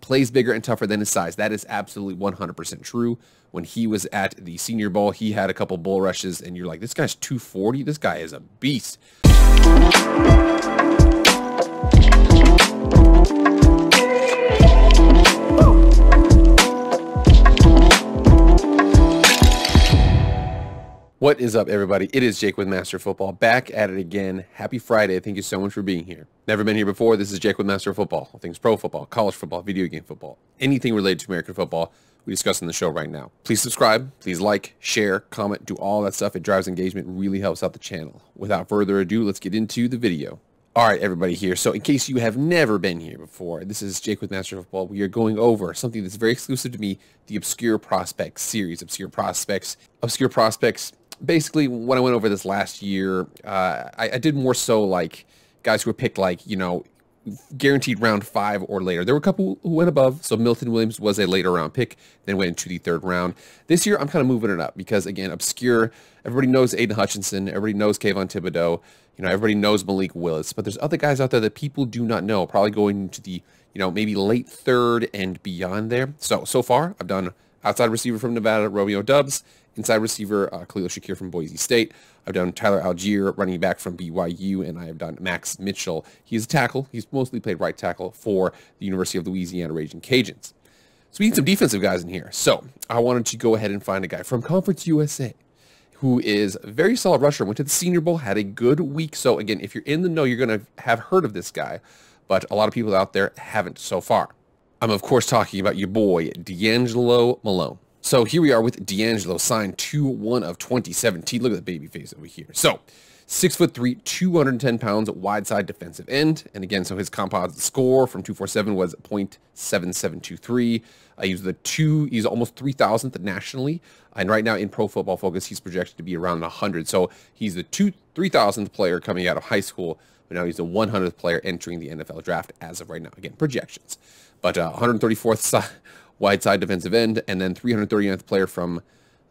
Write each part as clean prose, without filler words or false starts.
plays bigger and tougher than his size. That is absolutely 100% true. When he was at the Senior Bowl, he had a couple bull rushes, and you're like, this guy's 240? This guy is a beast. What is up, everybody? It is Jake with Master Football, back at it again. Happy Friday. Thank you so much for being here. Never been here before. This is Jake with Master Football. All things pro football, college football, video game football, anything related to American football we discuss in the show right now. Please subscribe. Please like, share, comment, do all that stuff. It drives engagement, really helps out the channel. Without further ado, let's get into the video. All right, everybody here. So in case you have never been here before, this is Jake with Master Football. We are going over something that's very exclusive to me, the Obscure Prospects series. Obscure Prospects. Basically, when I went over this last year, I did more so like guys who were picked like, you know, guaranteed round 5 or later. There were a couple who went above. So Milton Williams was a later round pick, then went into the 3rd round. This year, I'm kind of moving it up because, again, obscure. Everybody knows Aiden Hutchinson. Everybody knows Kayvon Thibodeau. You know, everybody knows Malik Willis. But there's other guys out there that people do not know, probably going into the, you know, maybe late 3rd and beyond there. So far, I've done outside receiver from Nevada, Romeo Dubs. Inside receiver, Khalil Shakir from Boise State. I've done Tyler Algier, running back from BYU, and I have done Max Mitchell. He's a tackle. He's mostly played right tackle for the University of Louisiana Raging Cajuns. So we need some defensive guys in here. So I wanted to go ahead and find a guy from Conference USA who is a very solid rusher. Went to the Senior Bowl, had a good week. So again, if you're in the know, you're going to have heard of this guy, but a lot of people out there haven't so far. I'm, of course, talking about your boy, DeAngelo Malone. So here we are with DeAngelo, signed 2/1 of 2017. Look at the baby face over here. So 6'3", 210 pounds, wide side defensive end. And again, so his composite score from 247 was .7723. He's almost 3,000th nationally. And right now in Pro Football Focus, he's projected to be around 100. So he's the 3,000th player coming out of high school. But now he's the 100th player entering the NFL draft as of right now. Again, projections. But 134th wide side defensive end, and then 339th player from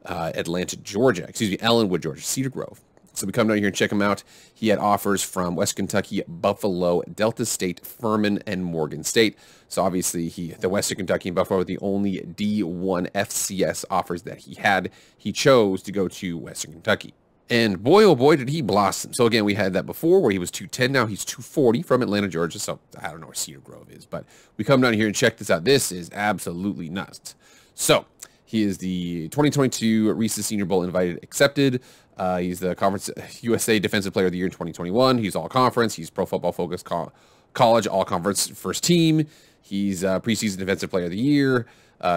Ellenwood, Georgia, Cedar Grove. So we come down here and check him out. He had offers from West Kentucky, Buffalo, Delta State, Furman, and Morgan State. So obviously the Western Kentucky and Buffalo were the only D1 FCS offers that he had. He chose to go to Western Kentucky. And boy, oh boy, did he blossom. So again, we had that before where he was 210. Now he's 240 from Atlanta, Georgia. So I don't know where Cedar Grove is, but we come down here and check this out. This is absolutely nuts. So he is the 2022 Reese's Senior Bowl invited accepted. He's the Conference USA Defensive Player of the Year in 2021. He's all conference. He's Pro Football Focus college all conference first team. He's preseason Defensive Player of the Year.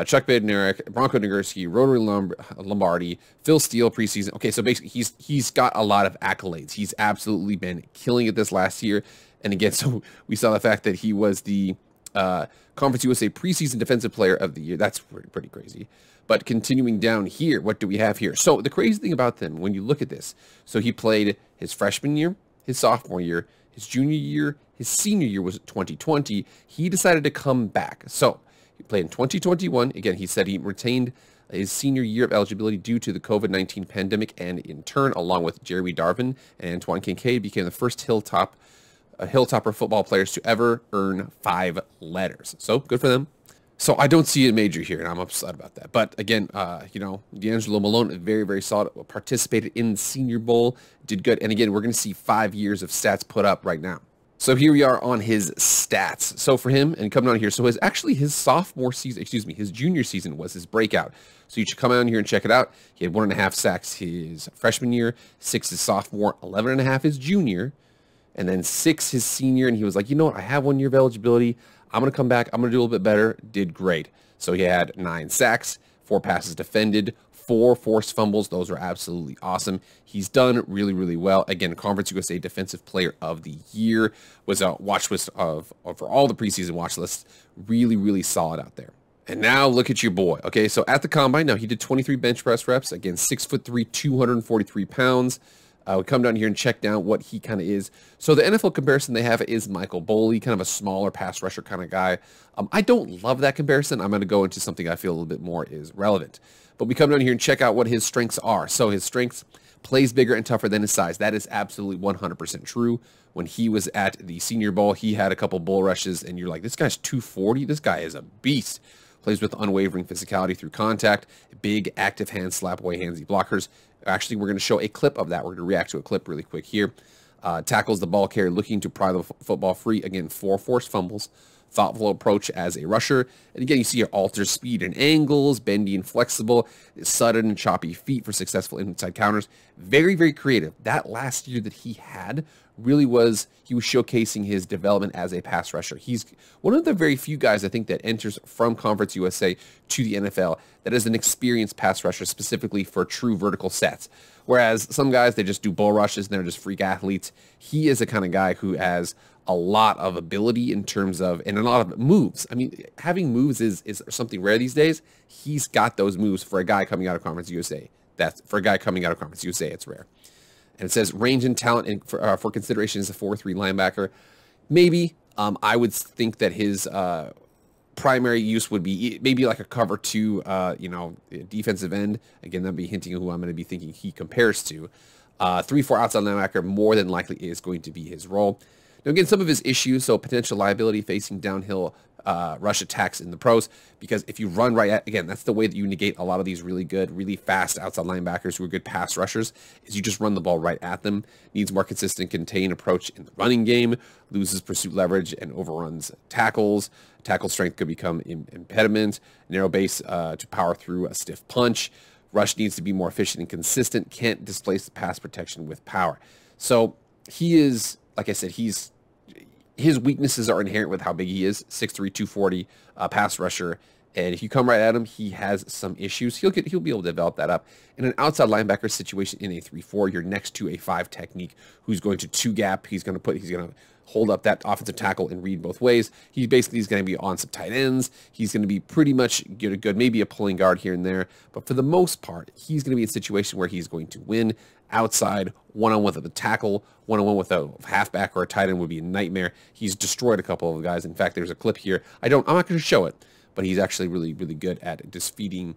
Chuck Bednarik, Bronco Nagurski, Rotary Lombardi, Phil Steele preseason. Okay, so basically he's got a lot of accolades. He's absolutely been killing it this last year. And again, so we saw the fact that he was the Conference USA preseason Defensive Player of the Year. That's pretty crazy. But continuing down here, what do we have here? So the crazy thing about them, when you look at this, so he played his freshman year, his sophomore year, his junior year, his senior year was 2020. He decided to come back. So he played in 2021. Again, he said he retained his senior year of eligibility due to the COVID-19 pandemic, and in turn, along with Jeremy Darvin and Antoine Kincaid, became the first Hilltopper football players to ever earn 5 letters. So good for them. So I don't see a major here, and I'm upset about that. But again, you know, DeAngelo Malone, very, very solid, participated in the Senior Bowl, did good. And again, we're going to see 5 years of stats put up right now. So here we are on his stats. So for him, and coming on here, so his sophomore season, his junior season was his breakout. So you should come on here and check it out. He had 1.5 sacks his freshman year, 6 his sophomore, 11.5 his junior, and then 6 his senior. And he was like, you know what, I have 1 year of eligibility. I'm going to come back. I'm going to do a little bit better. Did great. So he had 9 sacks, 4 passes defended, 4 forced fumbles. Those are absolutely awesome. He's done really, really well. Again, Conference USA Defensive Player of the Year, was a watch list for all the preseason watch lists. Really, really solid out there. And now look at your boy. Okay, so at the combine, now he did 23 bench press reps. Again, 6'3", 243 pounds. We come down here and check down what he kind of is. So the NFL comparison they have is Michael Boley, kind of a smaller pass rusher kind of guy. I don't love that comparison. I'm going to go into something I feel a little bit more is relevant. But we come down here and check out what his strengths are. So his strengths, Plays bigger and tougher than his size. That is absolutely 100% true. When he was at the Senior Bowl, he had a couple bull rushes, and you're like, this guy's 240. This guy is a beast. Plays with unwavering physicality through contact. Big, active hands, slap away handsy blockers. Actually, we're going to show a clip of that. We're going to react to a clip really quick here. Tackles the ball carrier, looking to pry the football free. Again, 4 forced fumbles. Thoughtful approach as a rusher. And again, you see it alters speed and angles, bendy and flexible, sudden and choppy feet for successful inside counters. Very, very creative. That last year that he had really was, he was showcasing his development as a pass rusher. He's one of the very few guys, I think, that enters from Conference USA to the NFL that is an experienced pass rusher specifically for true vertical sets. Whereas some guys, they just do bull rushes and they're just freak athletes. He is the kind of guy who has a lot of ability in terms of, and a lot of moves. I mean, having moves is something rare these days. He's got those moves for a guy coming out of Conference USA. That's for a guy coming out of Conference USA, it's rare. And it says range and talent and for consideration is a 4-3 linebacker. Maybe I would think that his primary use would be maybe like a cover 2, defensive end. Again, that'd be hinting at who I'm going to be thinking he compares to. 3-4 outside linebacker more than likely is going to be his role. Now, again, some of his issues, so potential liability facing downhill rush attacks in the pros, because if you run right at, again, that's the way that you negate a lot of these really good, really fast outside linebackers who are good pass rushers, is you just run the ball right at them. Needs more consistent contained approach in the running game, loses pursuit leverage and overruns tackles. Tackle strength could become impediment, narrow base to power through a stiff punch. Rush needs to be more efficient and consistent, can't displace the pass protection with power. So he is, like I said, his weaknesses are inherent with how big he is, 6'3", 240, pass rusher. And if you come right at him, he has some issues. He'll be able to develop that up. In an outside linebacker situation in a 3-4, you're next to a 5 technique who's going to 2-gap. He's going to hold up that offensive tackle and read both ways. He's going to be on some tight ends. He's going to be pretty much good, maybe a pulling guard here and there. But for the most part, he's going to be in a situation where he's going to win outside, one-on-one with a tackle, one-on-one with a halfback or a tight end would be a nightmare. He's destroyed a couple of guys. In fact, there's a clip here. I'm not going to show it, but he's actually really, really good at defeating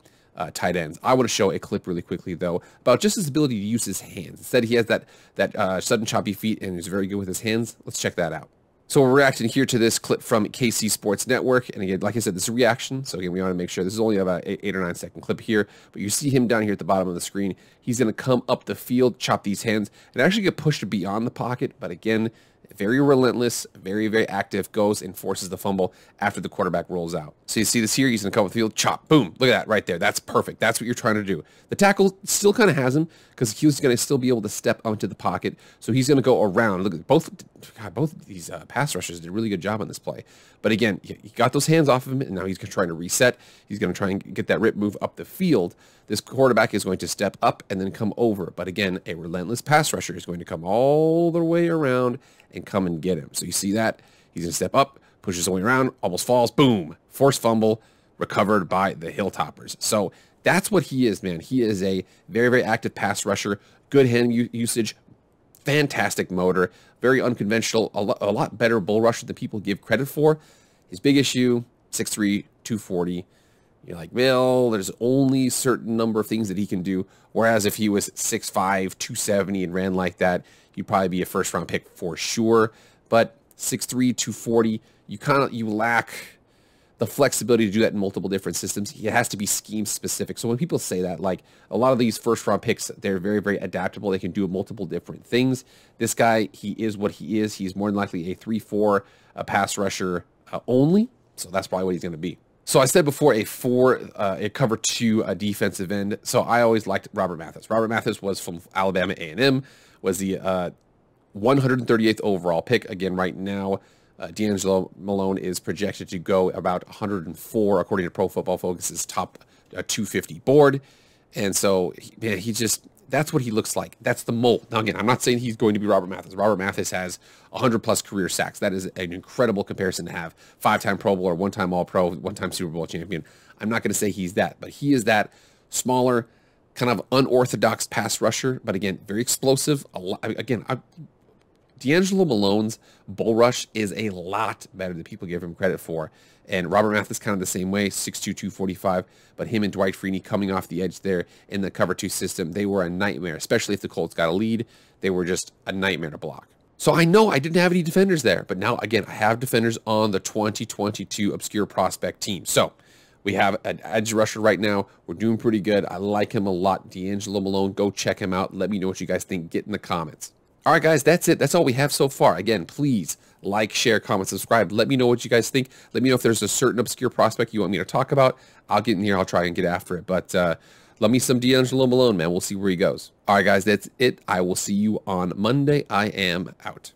tight ends. I want to show a clip really quickly, though, about just his ability to use his hands. Instead, he has that sudden choppy feet and he's very good with his hands. Let's check that out. So we're reacting here to this clip from KC Sports Network. And again, like I said, this is a reaction. So again, we want to make sure this is only about an 8 or 9 second clip here. But you see him down here at the bottom of the screen. He's going to come up the field, chop these hands, and actually get pushed beyond the pocket. But again, very relentless, very, very active, goes and forces the fumble after the quarterback rolls out. So you see this here, he's going to come up the field, chop, boom, look at that right there. That's perfect. That's what you're trying to do. The tackle still kind of has him because he's going to still be able to step onto the pocket. So he's going to go around. Look at both of these pass rushers did a really good job on this play. But again, he got those hands off of him, and now he's trying to reset. He's going to try and get that rip move up the field. This quarterback is going to step up and then come over. But again, a relentless pass rusher is going to come all the way around and come and get him. So you see that? He's going to step up, pushes his way around, almost falls, boom, forced fumble, recovered by the Hilltoppers. So that's what he is, man. He is a very, very active pass rusher, good hand usage, fantastic motor, very unconventional, a lot better bull rusher than people give credit for. His big issue, 6'3", 240. You're like, well, there's only a certain number of things that he can do. Whereas if he was 6'5", 270 and ran like that, he'd probably be a first-round pick for sure. But 6'3", 240, you lack the flexibility to do that in multiple different systems. It has to be scheme specific. So when people say that, like a lot of these first-round picks, they're very, very adaptable. They can do multiple different things. This guy, he is what he is. He's more than likely a 3-4 pass rusher only. So that's probably what he's going to be. So I said before a cover 2 defensive end. So I always liked Robert Mathis. Robert Mathis was from Alabama A&M, was the 138th overall pick. Again, right now, DeAngelo Malone is projected to go about 104 according to Pro Football Focus's top 250 board. And so, man, that's what he looks like. That's the mold. Now, again, I'm not saying he's going to be Robert Mathis. Robert Mathis has 100-plus career sacks. That is an incredible comparison to have. 5-time Pro Bowler, 1-time All-Pro, 1-time Super Bowl champion. I'm not going to say he's that, but he is that smaller, kind of unorthodox pass rusher. But again, very explosive. DeAngelo Malone's bull rush is a lot better than people give him credit for. And Robert Mathis kind of the same way, 6'2", 245. But him and Dwight Freeney coming off the edge there in the cover 2 system, they were a nightmare, especially if the Colts got a lead. They were just a nightmare to block. So I know I didn't have any defenders there, but now, again, I have defenders on the 2022 Obscure Prospect team. So we have an edge rusher right now. We're doing pretty good. I like him a lot. DeAngelo Malone, go check him out. Let me know what you guys think. Get in the comments. All right, guys, that's it. That's all we have so far. Again, please like, share, comment, subscribe. Let me know what you guys think. Let me know if there's a certain obscure prospect you want me to talk about. I'll get in here. I'll try and get after it. But love me some DeAngelo Malone, man. We'll see where he goes. All right, guys, that's it. I will see you on Monday. I am out.